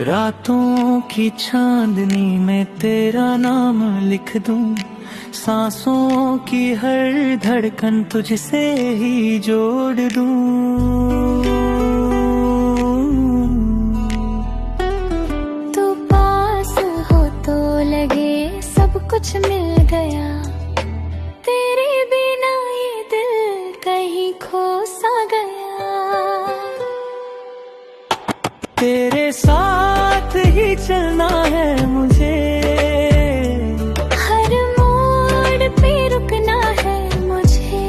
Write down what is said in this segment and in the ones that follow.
रातों की चांदनी में तेरा नाम लिख दूं, सांसों की हर धड़कन तुझसे ही जोड़ दूं। तू पास हो तो लगे सब कुछ मिल गया, तेरे बिना ये दिल कहीं खो सा गया। तेरे साथ ही चलना है मुझे, हर मोड़ पे रुकना है मुझे,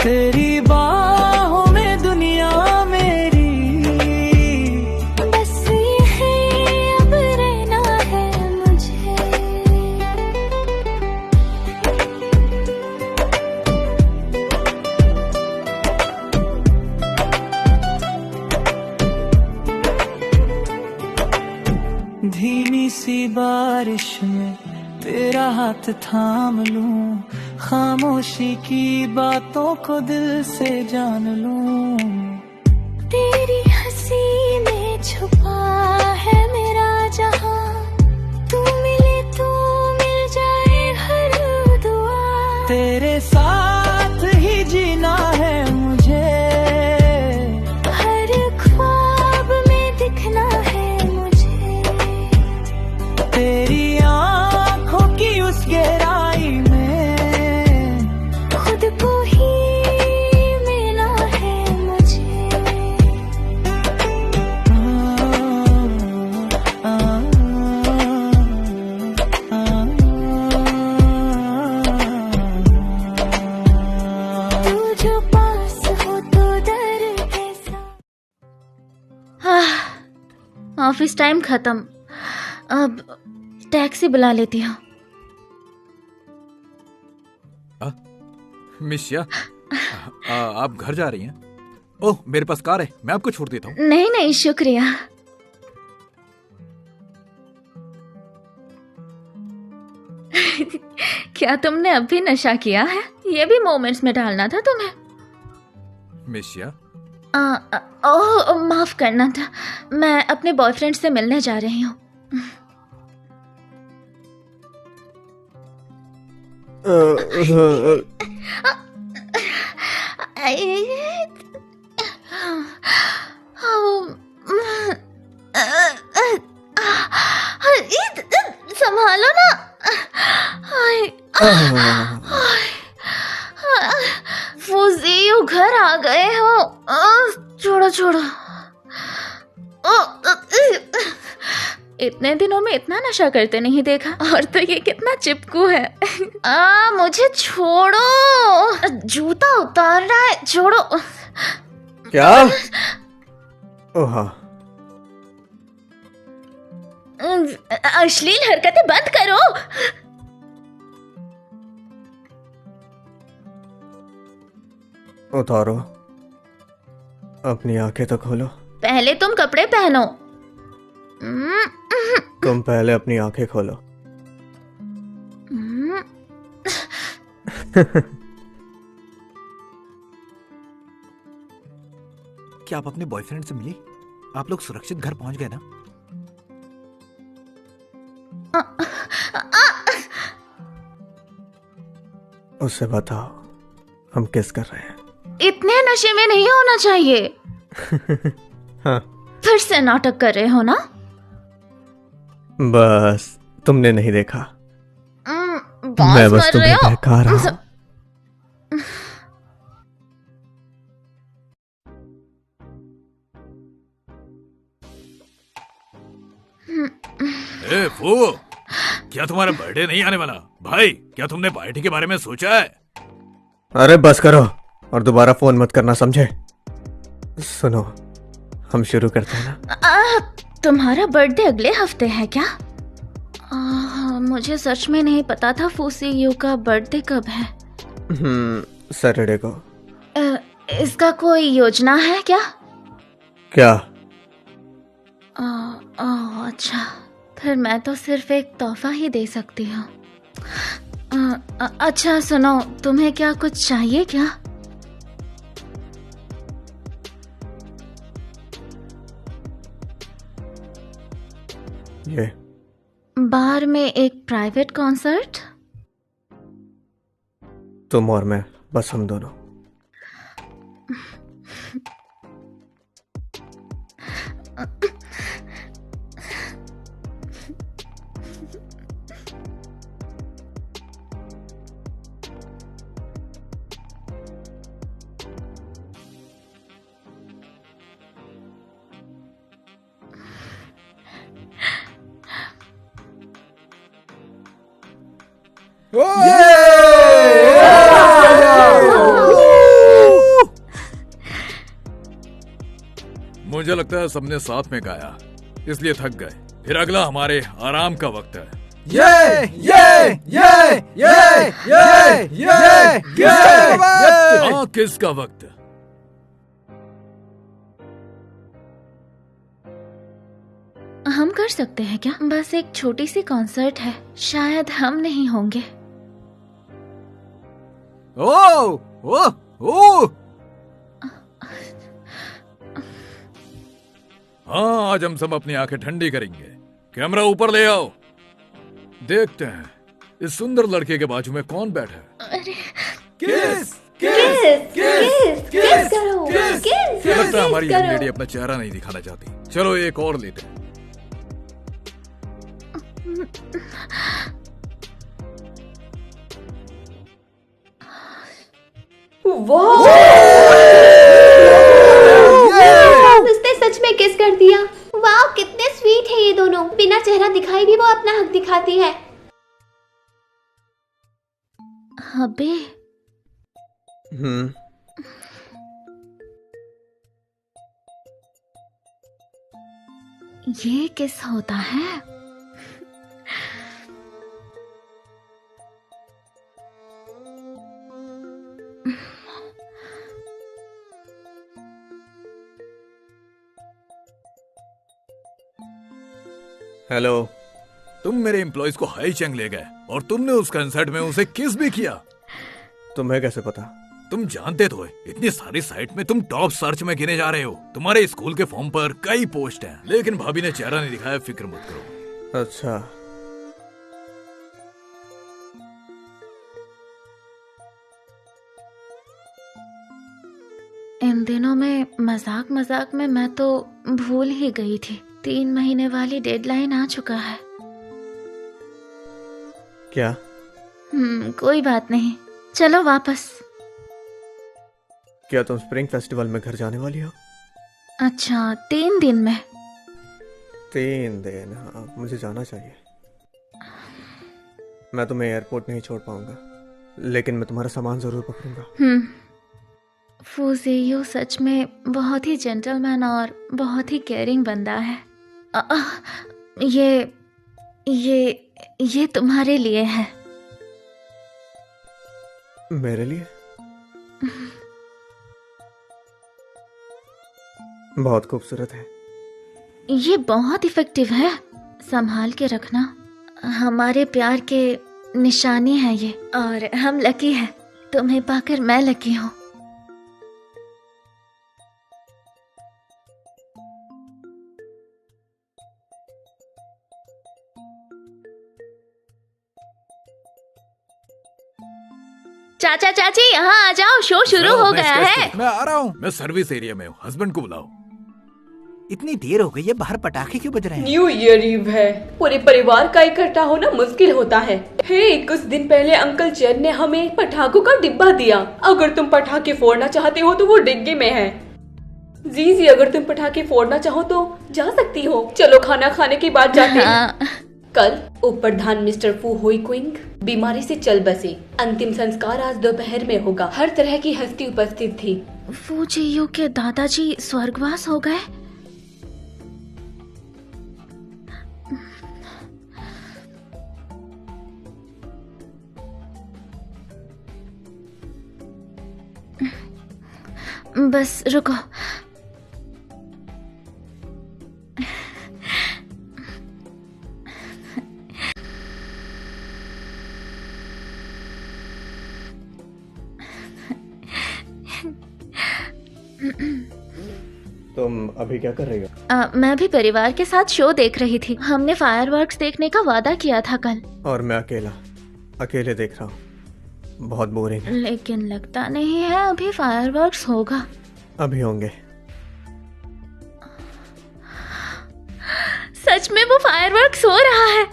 तेरी बाहों में दुनिया मेरी, बस ये है अब रहना है मुझे। धीमी सी बारिश में तेरा हाथ थाम लूं, खामोशी की बातों को दिल से जान लूं। तेरी हंसी में छुपा है मेरा जहां, तू मिले तो मिल जाए हर दुआ। तेरे साथ ही जीना है मुझे, हर ख्वाब में दिखना है मुझे, तेरी आंखों की उस गहराई में खुद को ही मिलना है मुझे। तू जो पास हो तो दर्द कैसा। ऑफिस टाइम खत्म, अब टैक्सी बुला लेती हूँ। मिशिया, आप घर जा रही हैं? ओह, मेरे पास कार है, मैं आपको छोड़ देता हूँ। नहीं नहीं, शुक्रिया। क्या तुमने अब भी नशा किया है? ये भी मोमेंट्स में डालना था तुम्हें। मिशिया, ओह माफ करना था, मैं अपने बॉयफ्रेंड से मिलने जा रही हूँ। संभालो ना। फूजियो, घर आ गए हो। छोड़ो छोड़ो। इतने दिनों में इतना नशा करते नहीं देखा, और तो ये कितना चिपकू है। मुझे छोड़ो, जूता उतार रहा है, छोड़ो। क्या? ओह, अश्लील हरकतें बंद करो। उतारो, अपनी आंखें तो खोलो। पहले तुम कपड़े पहनो। तुम पहले अपनी आंखें खोलो। क्या आप अपने बॉयफ्रेंड से मिली? आप लोग सुरक्षित घर पहुंच गए ना? उससे बताओ, हम किस कर रहे हैं? इतने नशे में नहीं होना चाहिए। हाँ, फिर से नाटक कर रहे हो ना? बस तुमने नहीं देखा, मैं बॉस बस मर तुम्हें रहे हो। बहका रहा हूं। ए फू, क्या तुम्हारा बर्थडे नहीं आने वाला? भाई, क्या तुमने पार्टी के बारे में सोचा है? अरे बस करो और दोबारा फोन मत करना, समझे? सुनो, हम शुरू करते हैं ना? तुम्हारा बर्थडे अगले हफ्ते है क्या? मुझे सच में नहीं पता था फूसी यू का बर्थडे कब है। सैटरडे को। इसका कोई योजना है क्या? क्या? अच्छा, फिर मैं तो सिर्फ एक तोहफा ही दे सकती हूँ। अच्छा सुनो, तुम्हें क्या कुछ चाहिए क्या? ये बार में एक प्राइवेट कॉन्सर्ट। तुम और मैं, बस हम दोनों। मुझे लगता है सबने साथ में गाया, इसलिए थक गए। फिर अगला हमारे आराम का वक्त है। हाँ, किसका वक्त? हम कर सकते हैं क्या? बस एक छोटी सी कॉन्सर्ट है, शायद हम नहीं होंगे। ओ, ओ, ओ। हाँ, आज हम सब अपनी आंखें ठंडी करेंगे। कैमरा ऊपर ले आओ। देखते हैं इस सुंदर लड़के के बाजू में कौन बैठा है। किस करो, किस लगता है हमारी यंग लेडी अपना चेहरा नहीं दिखाना चाहती। चलो एक और लेते हैं। उसने सच में किस कर दिया। वाह, कितने स्वीट है ये दोनों। बिना चेहरा दिखाई भी वो अपना हक दिखाती है। अबे ये किस होता है? हेलो। तुम मेरे एम्प्लॉइज को हाई चैंग ले गए और तुमने उस कंसर्ट में उसे किस भी किया। तुम्हें कैसे पता? तुम जानते तो इतनी सारी साइट में तुम टॉप सर्च में गिने जा रहे हो। तुम्हारे स्कूल के फॉर्म पर कई पोस्ट हैं, लेकिन भाभी ने चेहरा नहीं दिखाया। फिक्र मत करो। अच्छा, इन दिनों में मजाक मजाक में मैं तो भूल ही गई थी। 3 महीने वाली डेडलाइन आ चुका है। क्या? कोई बात नहीं, चलो वापस। क्या तुम स्प्रिंग फेस्टिवल में घर जाने वाली हो? अच्छा, 3 दिन में? 3 दिन? हाँ, मुझे जाना चाहिए। मैं तुम्हें एयरपोर्ट नहीं छोड़ पाऊंगा, लेकिन मैं तुम्हारा सामान जरूर पकड़ूंगा। फूजियो सच में बहुत ही जेंटलमैन और बहुत ही केयरिंग बंदा है। ये तुम्हारे लिए है। मेरे लिए? बहुत खूबसूरत है। ये बहुत इफेक्टिव है, संभाल के रखना। हमारे प्यार के निशानी है ये, और हम लकी हैं। तुम्हें पाकर मैं लकी हूँ। चाचा चाची यहाँ आ जाओ, शो शुरू हो गया है। मैं आ रहा हूँ। मैं सर्विस एरिया में हूँ। हस्बैंड को बुलाओ। इतनी देर हो गई है, बाहर पटाखे क्यों बज रहे हैं? न्यू ईयर ईव है, पूरे परिवार का इकट्ठा होना मुश्किल होता है। हे, कुछ दिन पहले अंकल चैन ने हमें पटाखों का डिब्बा दिया। अगर तुम पटाखे फोड़ना चाहते हो तो वो डिग्गी में है। जी, अगर तुम पटाखे फोड़ना चाहो तो जा सकती हो। चलो खाना खाने के बाद जाते हैं। कल उप प्रधान मिस्टर फू हुई क्विंग बीमारी से चल बसे। अंतिम संस्कार आज दोपहर में होगा। हर तरह की हस्ती उपस्थित थी। फूजियो के दादाजी स्वर्गवास हो गए। बस रुको। तुम अभी क्या कर रही हो? मैं भी परिवार के साथ शो देख रही थी। हमने फायरवर्क्स देखने का वादा किया था कल। और मैं अकेले देख रहा हूँ। बहुत बोरिंग है। लेकिन लगता नहीं है अभी फायरवर्क्स होगा। अभी होंगे। सच में वो फायरवर्क्स हो रहा है।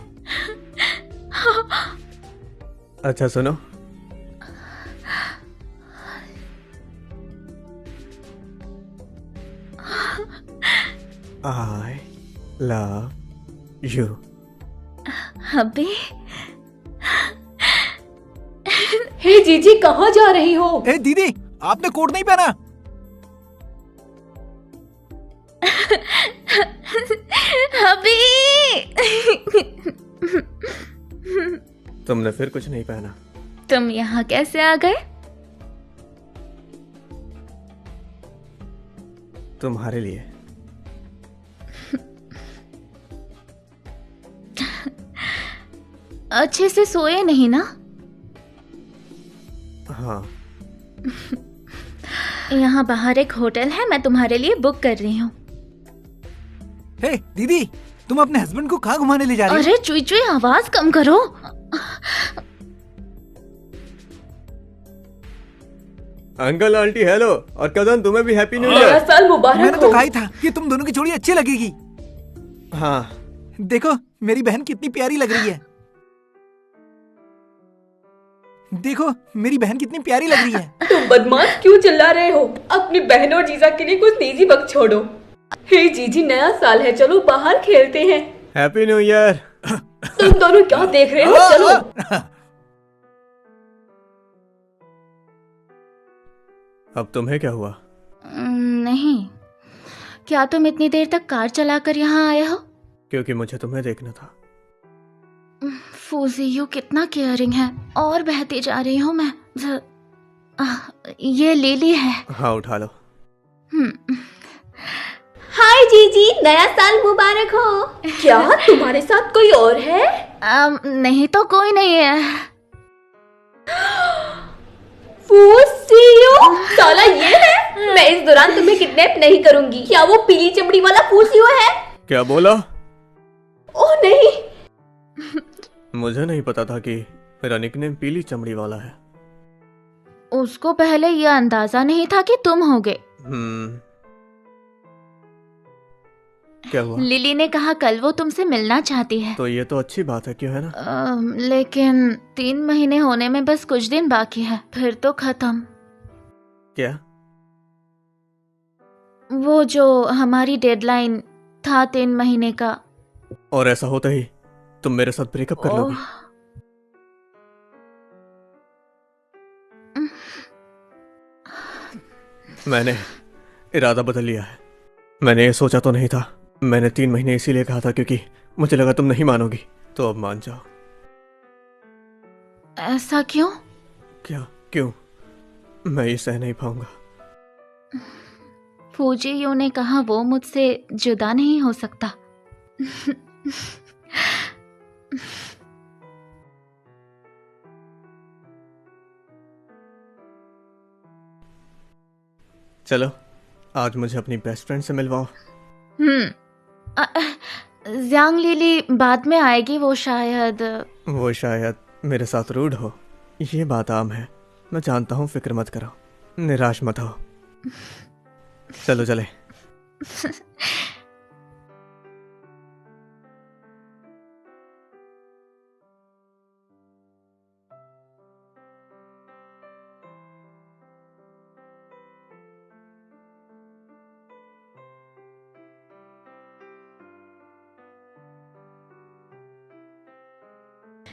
अच्छा सुनो, I love you। अभी हे जीजी, कहाँ जा रही हो? ए दीदी, आपने कोट नहीं पहना। अभी तुमने फिर कुछ नहीं पहना। तुम यहाँ कैसे आ गए? तुम्हारे लिए। अच्छे से सोए नहीं ना? हाँ। यहाँ बाहर एक होटल है, मैं तुम्हारे लिए बुक कर रही हूँ। हे दीदी, तुम अपने हस्बैंड को कहाँ घुमाने ले जा रही हो? अरे चुई चुई, आवाज कम करो। अंकल आंटी हेलो, और कजन तुम्हें भी हैप्पी न्यू नया ईयर। साल मुबारक मैंने तो हो। कहा ही था कि तुम दोनों की जोड़ी अच्छी लगेगी। हाँ, देखो मेरी बहन कितनी प्यारी लग रही है। देखो मेरी बहन कितनी प्यारी लग रही है। तुम बदमाश क्यों चिल्ला रहे हो? अपनी बहन और जीजा के लिए कुछ निजी वक्त छोड़ो। हे जीजी, नया साल है, चलो बाहर खेलते हैं। Happy new year. तुम दोनों क्या देख रहे हो? चलो। अब तुम्हें क्या हुआ? नहीं, क्या तुम इतनी देर तक कार चलाकर यहाँ आए हो? क्योंकि मुझे तुम्हें देखना था। फूजी, यू कितना केयरिंग है। और बहती जा रही हूँ मैं। ये लिली है। हाँ, उठा लो। हाय जीजी, नया साल मुबारक हो। क्या तुम्हारे साथ कोई और है? नहीं तो कोई नहीं है। फूसियो, साला ये है। मैं इस दौरान तुम्हें किडनैप नहीं करूंगी। क्या वो पीली चमड़ी वाला फूसियो है? क्या बोला? ओह नहीं, मुझे नहीं पता था कि मेरा निकनेम पीली चमड़ी वाला है। उसको पहले यह अंदाजा नहीं था कि तुम होगे। क्या हुआ? लिली ने कहा कल वो तुमसे मिलना चाहती है। तो ये तो अच्छी बात है, क्यों है ना? लेकिन 3 महीने होने में बस कुछ दिन बाकी है, फिर तो खत्म। क्या? वो जो हमारी डेडलाइन था 3 महीने का। और ऐसा होता ही तुम मेरे साथ ब्रेकअप कर लोगी? मैंने इरादा बदल लिया है। मैंने ये सोचा तो नहीं था। मैंने 3 महीने इसीलिए कहा था क्योंकि मुझे लगा तुम नहीं मानोगी। तो अब मान जाओ। ऐसा क्यों? क्या क्यों? मैं ये सह नहीं पाऊंगा। फूजी यू ने कहा वो मुझसे जुदा नहीं हो सकता। चलो आज मुझे अपनी बेस्ट फ्रेंड से मिलवाओ। ज़्यांग लिली बाद में आएगी। वो शायद मेरे साथ रूड हो। ये बात आम है, मैं जानता हूँ। फिक्र मत करो, निराश मत हो। चलो चले।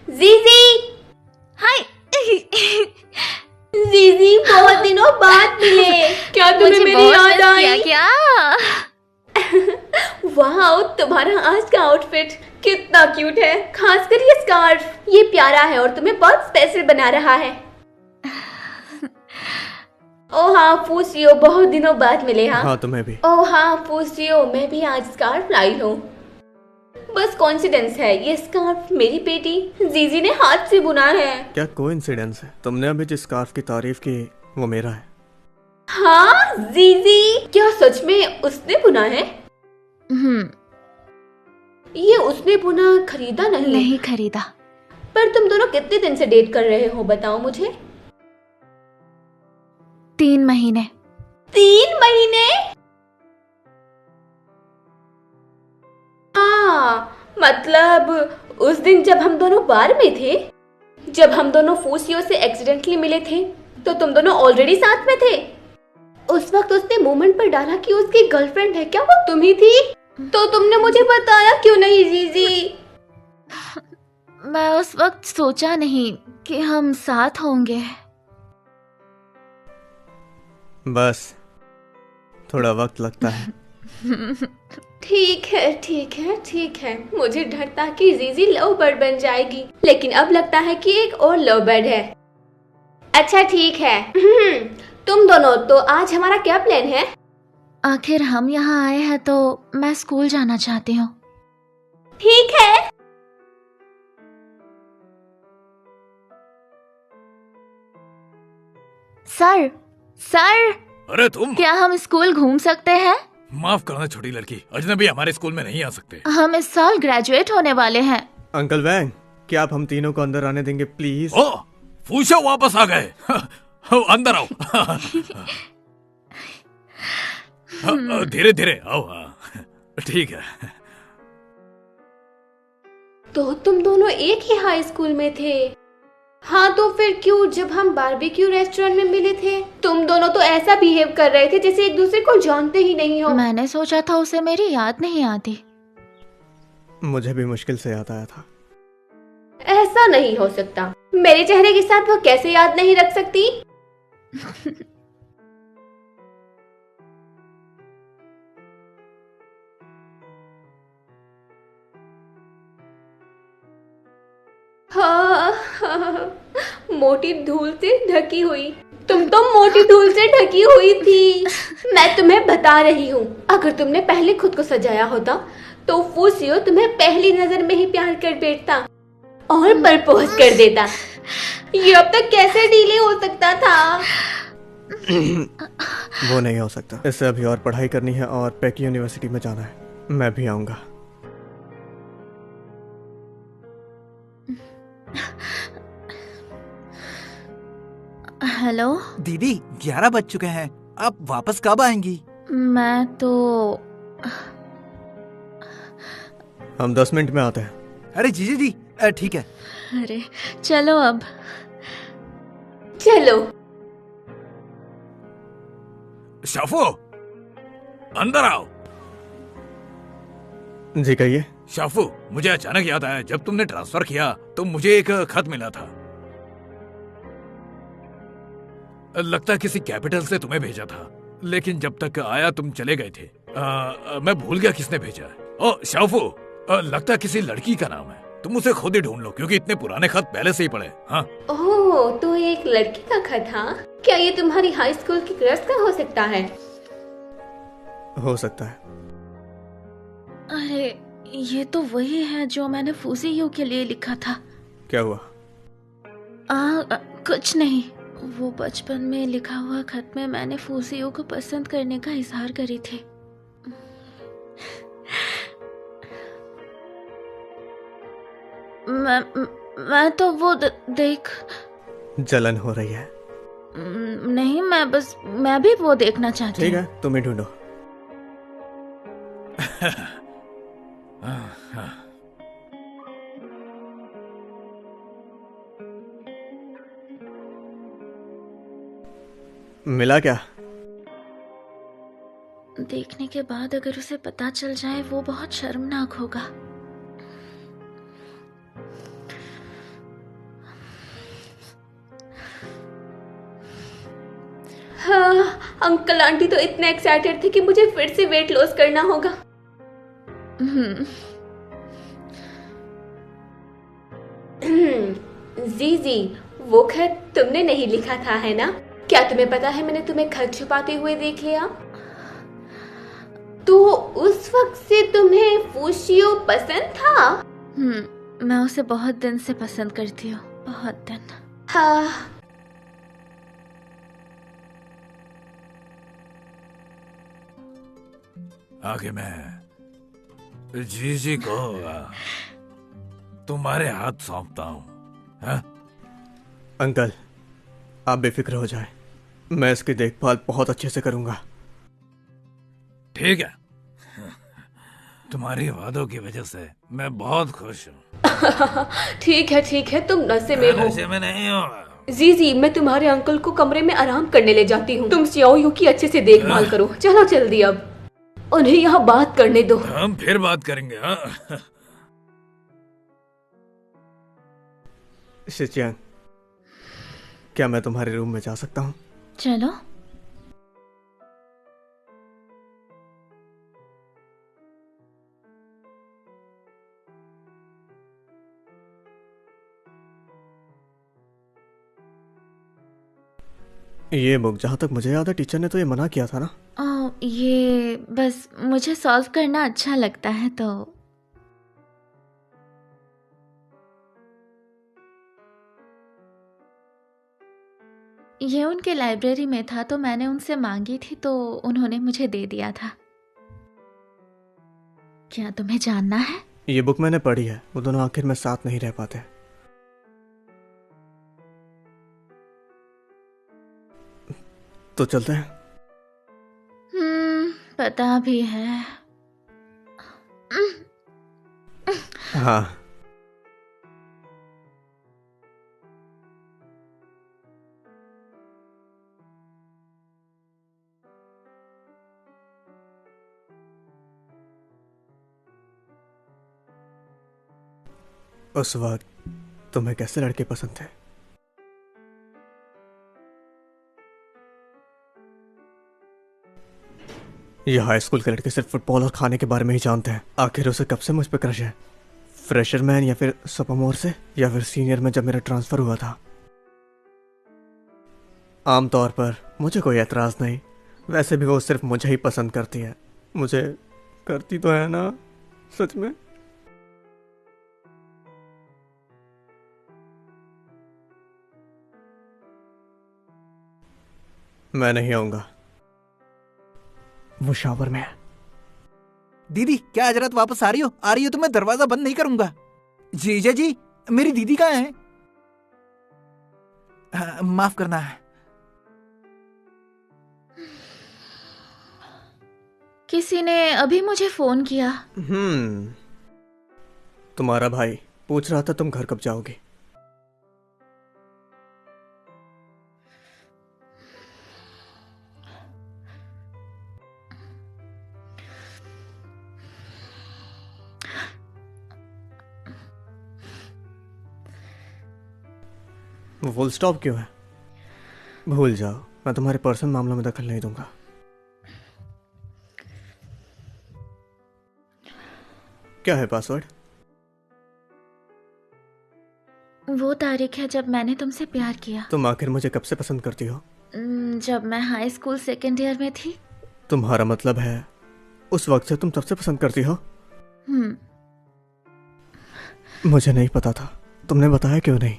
जीजी, हाय। जीजी, बहुत दिनों बाद मिले। क्या तुम्हें मुझे मेरी बहुत याद मिस आई? किया क्या? वाह, तुम्हारा आज का आउटफिट कितना क्यूट है। खासकर ये स्कार्फ, ये प्यारा है और तुम्हें बहुत स्पेशल बना रहा है। ओ हाँ फूसियो, बहुत दिनों बाद मिले। हाँ तुम्हें भी। ओ हाँ फूसियो, मैं भी आज स्कार्फ लाई हूँ। बस कॉन्सिडेंस है, ये स्कार्फ मेरी बेटी जीजी ने हाथ से बुना है। क्या कोइंसिडेंस है? तुमने अभी जिस स्कार्फ की तारीफ की वो मेरा है। हाँ जीजी, क्या सच में उसने बुना है? ये उसने पुनः खरीदा नहीं? नहीं खरीदा। पर तुम दोनों कितने दिन से डेट कर रहे हो, बताओ मुझे। 3 महीने। 3 महीने? हाँ, मतलब उस दिन जब हम दोनों बार में थे, जब हम दोनों फूसियो से एक्सीडेंटली मिले थे, तो तुम दोनों ऑलरेडी साथ में थे। उस वक्त उसने मूवमेंट पर डाला कि उसकी गर्लफ्रेंड है, क्या वो तुम ही थी? तो तुमने मुझे बताया क्यों नहीं जीजी? मैं उस वक्त सोचा नहीं कि हम साथ होंगे। बस थोड़ा वक्त लगता है। ठीक है, ठीक है, ठीक है। मुझे डर था कि जीजी लव बर्ड बन जाएगी, लेकिन अब लगता है कि एक और लव बर्ड है। अच्छा ठीक है। तुम दोनों, तो आज हमारा क्या प्लान है? आखिर हम यहाँ आए हैं तो मैं स्कूल जाना चाहती हूँ। ठीक है। सर, सर, अरे तुम, क्या हम स्कूल घूम सकते हैं? माफ करना छोटी लड़की, अजनबी हमारे स्कूल में नहीं आ सकते। हम इस साल ग्रेजुएट होने वाले हैं। अंकल वैंग, क्या आप हम तीनों को अंदर आने देंगे प्लीज? ओ, फूशो वापस आ गए। अंदर आओ। धीरे धीरे आओ। हाँ, ठीक है। तो तुम दोनों एक ही हाई स्कूल में थे? हाँ, तो फिर क्यों जब हम बारबेक्यू रेस्टोरेंट में मिले थे, तुम दोनों तो ऐसा बिहेव कर रहे थे जैसे एक दूसरे को जानते ही नहीं हो? मैंने सोचा था उसे मेरी याद नहीं आती। मुझे भी मुश्किल से याद आया था। ऐसा नहीं हो सकता। मेरे चेहरे के साथ वो कैसे याद नहीं रख सकती? हाँ, मोटी धूल से ढकी हुई। तुम तो मोटी धूल से ढकी हुई थी। मैं तुम्हें बता रही हूँ, अगर तुमने पहले खुद को सजाया होता तो फूसियो तुम्हें पहली नजर में ही प्यार कर बैठता और प्रपोज कर देता। ये अब तक कैसे डिले हो सकता था? वो नहीं हो सकता। इससे अभी और पढ़ाई करनी है और पेक यूनिवर्सिटी में जाना है। मैं भी आऊंगा। हेलो दीदी, 11 बज चुके हैं। आप वापस कब आएंगी? मैं तो हम 10 मिनट में आते हैं। अरे जीजी जी, ठीक है। अरे चलो अब। चलो। शाफो, अंदर आओ। जी कहिए। शाफू, मुझे अचानक याद आया, जब तुमने ट्रांसफर किया तो मुझे एक खत मिला था। लगता है किसी कैपिटल से तुम्हें भेजा था, लेकिन जब तक आया तुम चले गए थे। मैं भूल गया किसने भेजा है। ओ शाफू, लगता है किसी लड़की का नाम है। तुम उसे खुद ही ढूंढ लो, क्योंकि इतने पुराने खत पहले से ही पड़े। हाँ। ओह, तो एक लड़की का खत? हाँ, क्या ये तुम्हारी हाई स्कूल की क्रश का हो सकता है? हो सकता है। अरे ये तो वही है जो मैंने फूसियो के लिए लिखा था। क्या हुआ? कुछ नहीं। वो बचपन में लिखा हुआ खत में मैंने फूसियो को पसंद करने का इजहार करी थी। मैं तो वो देख। जलन हो रही है? नहीं, मैं भी वो देखना चाहती हूँ। ठीक है, तुम ही ढूंढो। मिला क्या? देखने के बाद अगर उसे पता चल जाए वो बहुत शर्मनाक होगा। हाँ, अंकल आंटी तो इतने एक्साइटेड थे कि मुझे फिर से वेट लॉस करना होगा। जीजी, वो खत तुमने नहीं लिखा था, है ना? क्या तुम्हें पता है मैंने तुम्हें खत छुपाते हुए देख लिया? तो उस वक्त से तुम्हें फूशियो पसंद था? मैं उसे बहुत दिन से पसंद करती हूँ, बहुत दिन। हाँ। आगे मैं जी को तुम्हारे हाथ सौंपता हूँ। हाँ? अंकल, आप बेफिक्र हो जाए, मैं इसकी देखभाल बहुत अच्छे से करूंगा। ठीक है, तुम्हारी वादों की वजह से मैं बहुत खुश हूँ। ठीक है, तुम नशे में हो। नशे में नहीं हूँ। जी, मैं तुम्हारे अंकल को कमरे में आराम करने ले जाती हूँ। तुम सियाओ की अच्छे से देखभाल करो। चलो जल्दी, अब उन्हें यहाँ बात करने दो। हम फिर बात करेंगे। हाँ? शिचियांग, क्या मैं तुम्हारे रूम में जा सकता हूँ? चलो। ये बुक, जहाँ तक मुझे याद है टीचर ने तो ये मना किया था ना? ये बस मुझे सॉल्व करना अच्छा लगता है तो। ये उनके लाइब्रेरी में था तो मैंने उनसे मांगी थी तो उन्होंने मुझे दे दिया था। क्या तुम्हें जानना है? ये बुक मैंने पढ़ी है, वो दोनों आखिर में साथ नहीं रह पाते। तो चलते हैं। पता भी है। हाँ। उस वक्त तुम्हें कैसे लड़के पसंद थे? ये हाई स्कूल के लड़के सिर्फ फुटबॉल और खाने के बारे में ही जानते हैं। आखिर उसे कब से मुझ पे क्रश है? फ्रेशर मैन या फिर सोफोमोर से, या फिर सीनियर में जब मेरा ट्रांसफर हुआ था? आमतौर पर मुझे कोई एतराज नहीं, वैसे भी वो सिर्फ मुझे ही पसंद करती है। मुझे करती तो है ना सच में? मैं नहीं आऊंगा, वो शावर में है। दीदी, क्या आज रात वापस आ रही हो तो मैं दरवाजा बंद नहीं करूंगा। जीजा जी, मेरी दीदी कहाँ है? माफ करना है। किसी ने अभी मुझे फोन किया। तुम्हारा भाई पूछ रहा था तुम घर कब जाओगी। वो फुल स्टॉप क्यों है? भूल जाओ, मैं तुम्हारे पर्सनल मामलों में दखल नहीं दूंगा। क्या है पासवर्ड? वो तारीख है जब मैंने तुमसे प्यार किया। तुम आखिर मुझे कब से पसंद करती हो? जब मैं हाई स्कूल सेकेंड ईयर में थी। तुम्हारा मतलब है उस वक्त से तुम तब से पसंद करती हो? मुझे नहीं पता था, तुमने बताया क्यों नहीं?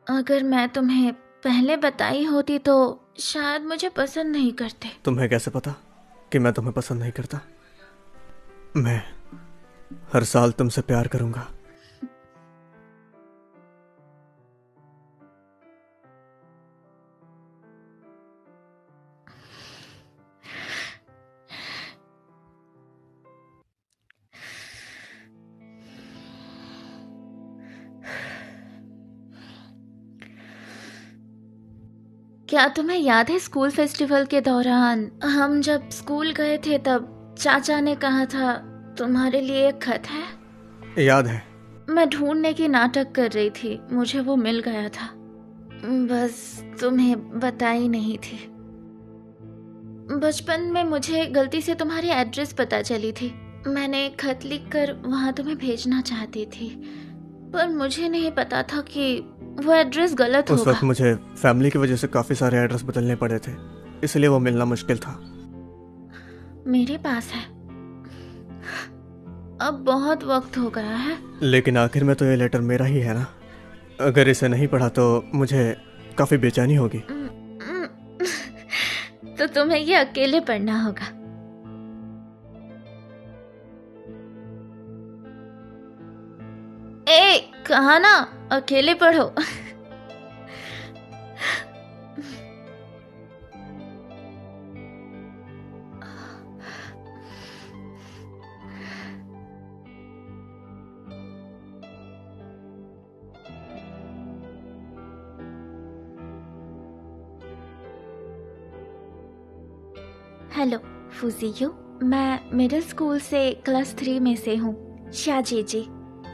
अगर मैं तुम्हें पहले बताई होती तो शायद मुझे पसंद नहीं करते। तुम्हें कैसे पता कि मैं तुम्हें पसंद नहीं करता? मैं हर साल तुमसे प्यार करूंगा। क्या तुम्हें याद है स्कूल फेस्टिवल के दौरान हम जब स्कूल गए थे तब चाचा ने कहा था तुम्हारे लिए एक खत है? याद है। मैं ढूंढने की नाटक कर रही थी, मुझे वो मिल गया था, बस तुम्हें बताई नहीं थी। बचपन में मुझे गलती से तुम्हारी एड्रेस पता चली थी। मैंने एक खत लिखकर वहां तुम्हें भेजना चाहती थी, पर मुझे नहीं पता था कि वो एड्रेस गलत होगा। उस वक्त मुझे फैमिली की वजह से काफी सारे एड्रेस बदलने पड़े थे, इसलिए वो मिलना मुश्किल था। मेरे पास है, अब बहुत वक्त हो गया है। लेकिन आखिर में तो ये लेटर मेरा ही है ना। अगर इसे नहीं पढ़ा तो मुझे काफी बेचैनी होगी। तो तुम्हें ये अकेले पढ़ना होगा। कहा ना, अकेले पढ़ो। हेलो फुजियो, मैं मिडिल स्कूल से क्लास 3 में से हूँ। शाजी जी,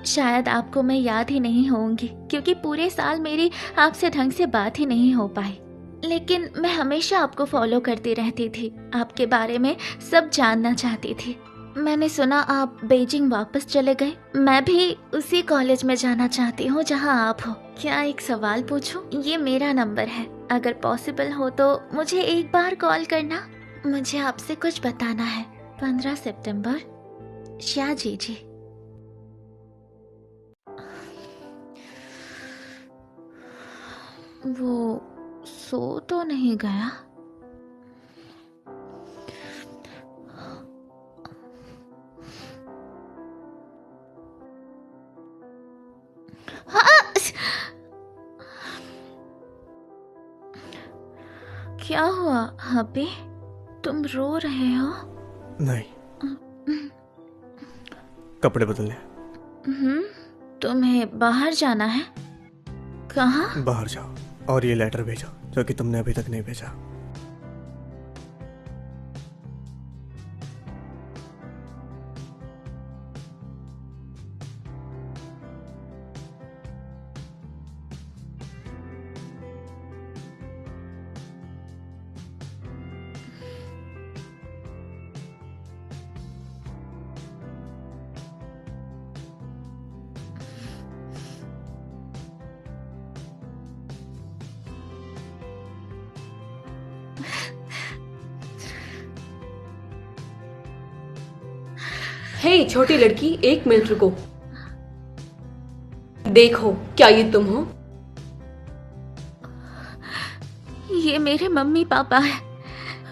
शायद आपको मैं याद ही नहीं होंगी क्योंकि पूरे साल मेरी आपसे ढंग से बात ही नहीं हो पाई। लेकिन मैं हमेशा आपको फॉलो करती रहती थी, आपके बारे में सब जानना चाहती थी। मैंने सुना आप बीजिंग वापस चले गए। मैं भी उसी कॉलेज में जाना चाहती हूँ जहाँ आप हो। क्या एक सवाल पूछूं? ये मेरा नंबर है, अगर पॉसिबल हो तो मुझे एक बार कॉल करना। मुझे आपसे कुछ बताना है। 15 सितंबर। शाजी जी। वो सो तो नहीं गया? हाँ! क्या हुआ हबी? तुम रो रहे हो? नहीं, कपड़े बदलने। तुम्हें बाहर जाना है? कहाँ? बाहर जाओ और ये लेटर भेजो जो कि तुमने अभी तक नहीं भेजा। हे छोटी लड़की, 1 मिनट रुको। देखो, क्या ये तुम हो? ये मेरे मम्मी पापा है।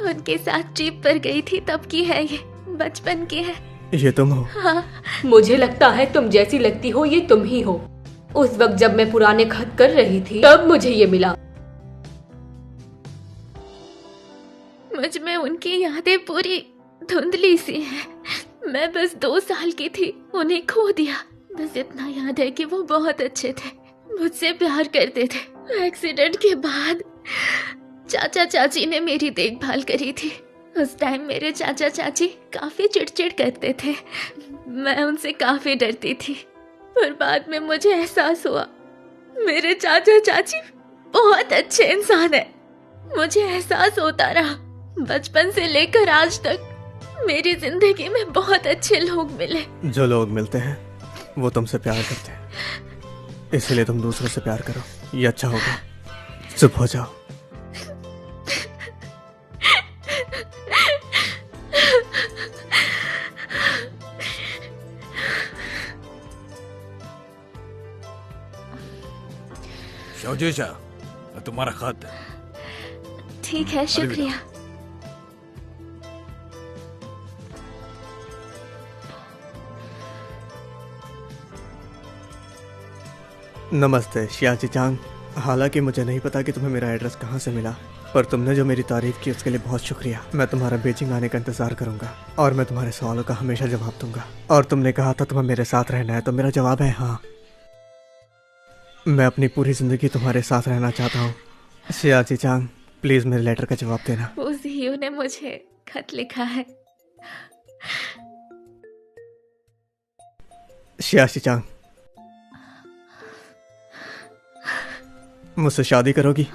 उनके साथ ट्रिप पर गई थी तब की है, ये बचपन की है। ये तुम हो? हाँ। मुझे लगता है तुम जैसी लगती हो ये तुम ही हो। उस वक्त जब मैं पुराने खत कर रही थी तब मुझे ये मिला। मुझ में उनकी यादें पूरी धुंधली सी हैं। मैं बस 2 साल की थी, उन्हें खो दिया। बस इतना याद है कि वो बहुत अच्छे थे, मुझसे प्यार करते थे। एक्सीडेंट के बाद चाचा चाची ने मेरी देखभाल करी थी। उस टाइम मेरे चाचा चाची काफी चिड़चिड़ करते थे, मैं उनसे काफी डरती थी। पर बाद में मुझे एहसास हुआ मेरे चाचा चाची बहुत अच्छे इंसान है। मुझे एहसास होता रहा बचपन से लेकर आज तक मेरी जिंदगी में बहुत अच्छे लोग मिले। जो लोग मिलते हैं वो तुमसे प्यार करते हैं, इसलिए तुम दूसरों से प्यार करो, ये अच्छा होगा। चुप हो जाओ। शौजेशा, तुम्हारा खत। ठीक है, शुक्रिया। नमस्ते शियाची चांग। हालांकि मुझे नहीं पता कि तुम्हें मेरा एड्रेस कहाँ से मिला, पर तुमने जो मेरी तारीफ की उसके लिए बहुत शुक्रिया। मैं तुम्हारा बीजिंग आने का इंतजार करूंगा और मैं तुम्हारे सवालों का हमेशा जवाब दूंगा। और तुमने कहा था तुम्हें मेरे साथ रहना है, तो मेरा जवाब है हाँ। मैं अपनी पूरी जिंदगी तुम्हारे साथ रहना चाहता हूँ। शियाची चांग, प्लीज मेरे लेटर का जवाब देना। फुजियो ने मुझे खत लिखा है। शियाची चांग, मुझसे शादी करोगी?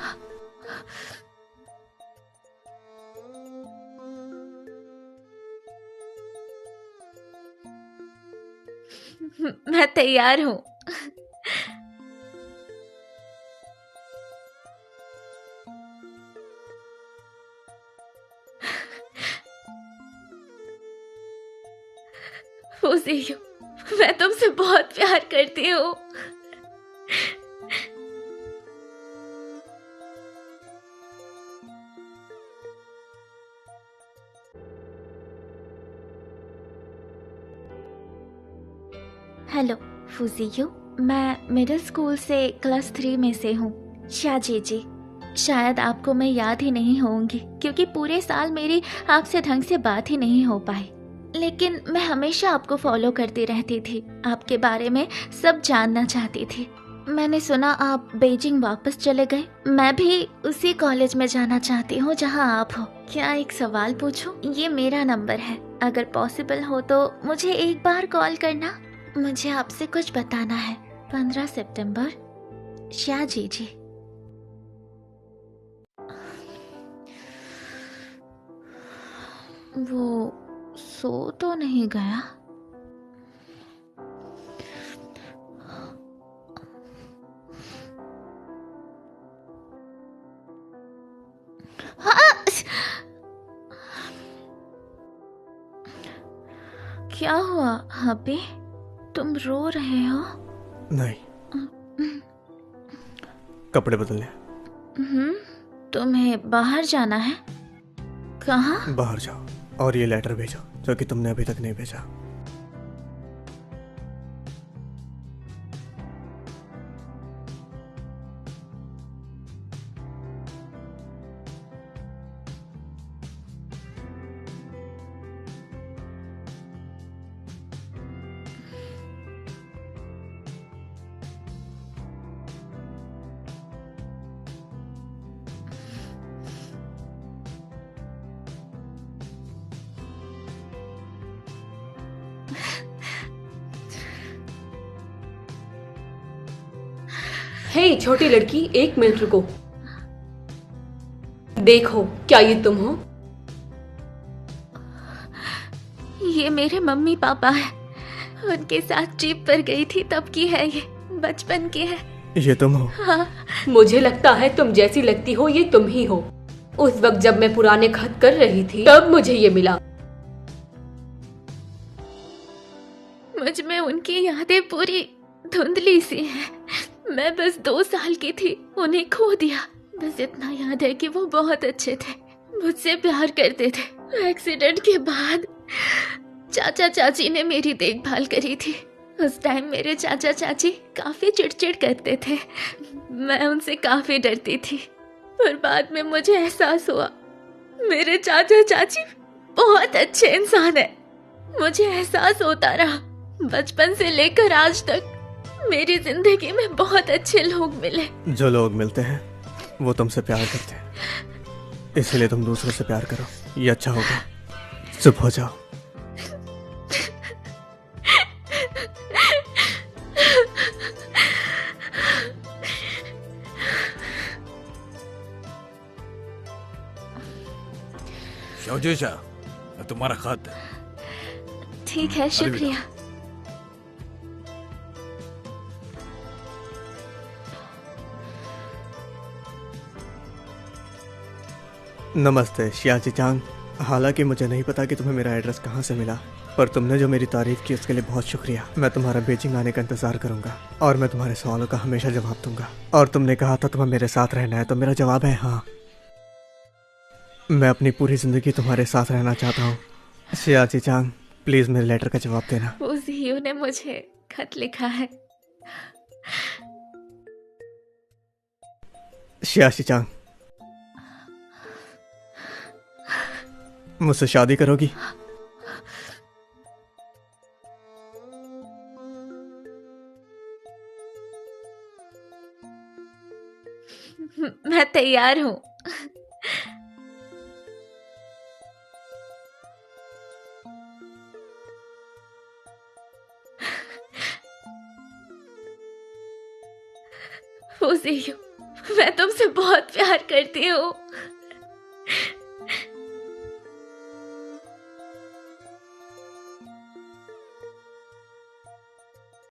मैं तैयार हूँ। फुजियो, मैं तुमसे बहुत प्यार करती हूँ। हेलो फुजियो, मैं मिडिल स्कूल से क्लास 3 में से हूँ। शाजी जी, शायद आपको मैं याद ही नहीं होंगी क्योंकि पूरे साल मेरी आपसे ढंग से बात ही नहीं हो पाई। लेकिन मैं हमेशा आपको फॉलो करती रहती थी, आपके बारे में सब जानना चाहती थी। मैंने सुना आप बीजिंग वापस चले गए। मैं भी उसी कॉलेज में जाना चाहती हूँ जहाँ आप हो। क्या एक सवाल पूछूं? ये मेरा नंबर है, अगर पॉसिबल हो तो मुझे एक बार कॉल करना। मुझे आपसे कुछ बताना है। 15 सितंबर। शाजी जी। वो सो तो नहीं गया? हाँ! क्या हुआ हबी? तुम रो रहे हो? नहीं, कपड़े बदलने। तुम्हें बाहर जाना है? कहाँ? बाहर जाओ और ये लेटर भेजो जो कि तुमने अभी तक नहीं भेजा। हे छोटी लड़की, 1 मिनट रुको। देखो, क्या ये तुम हो? ये मेरे मम्मी पापा है। उनके साथ ट्रिप पर गई थी तब की है, ये बचपन की है। ये तुम हो? हाँ। मुझे लगता है तुम जैसी लगती हो ये तुम ही हो। उस वक्त जब मैं पुराने खत कर रही थी तब मुझे ये मिला। मुझ में उनकी यादें पूरी धुंधली सी हैं। मैं बस 2 साल की थी, उन्हें खो दिया। बस इतना याद है कि वो बहुत अच्छे थे, मुझसे प्यार करते थे। एक्सीडेंट के बाद चाचा चाची ने मेरी देखभाल करी थी। उस टाइम मेरे चाचा चाची काफी चिड़चिड़ करते थे, मैं उनसे काफी डरती थी। पर बाद में मुझे एहसास हुआ मेरे चाचा चाची बहुत अच्छे इंसान है। मुझे एहसास होता रहा बचपन से लेकर आज तक मेरी जिंदगी में बहुत अच्छे लोग मिले। जो लोग मिलते हैं वो तुमसे प्यार करते हैं, इसलिए तुम दूसरों से प्यार करो, ये अच्छा होगा। चुप हो जाओ। शौजेशा, तुम्हारा खत। ठीक है, शुक्रिया। नमस्ते शियाची चांग। हालांकि मुझे नहीं पता कि तुम्हें मेरा एड्रेस कहाँ से मिला, पर तुमने जो मेरी तारीफ की उसके लिए बहुत शुक्रिया। मैं तुम्हारा बीजिंग आने का इंतजार करूंगा और मैं तुम्हारे सवालों का हमेशा जवाब दूंगा। और तुमने कहा था तुम्हें मेरे साथ रहना है, तो मेरा जवाब है हाँ। मैं अपनी पूरी जिंदगी तुम्हारे साथ रहना चाहता हूँ। शियाची चांग, प्लीज मेरे लेटर का जवाब देना। फूजियो ने मुझे खत लिखा है। शियाची चांग, मुझसे शादी करोगी? मैं तैयार हूँ। फूजियो, मैं तुमसे बहुत प्यार करती हूँ।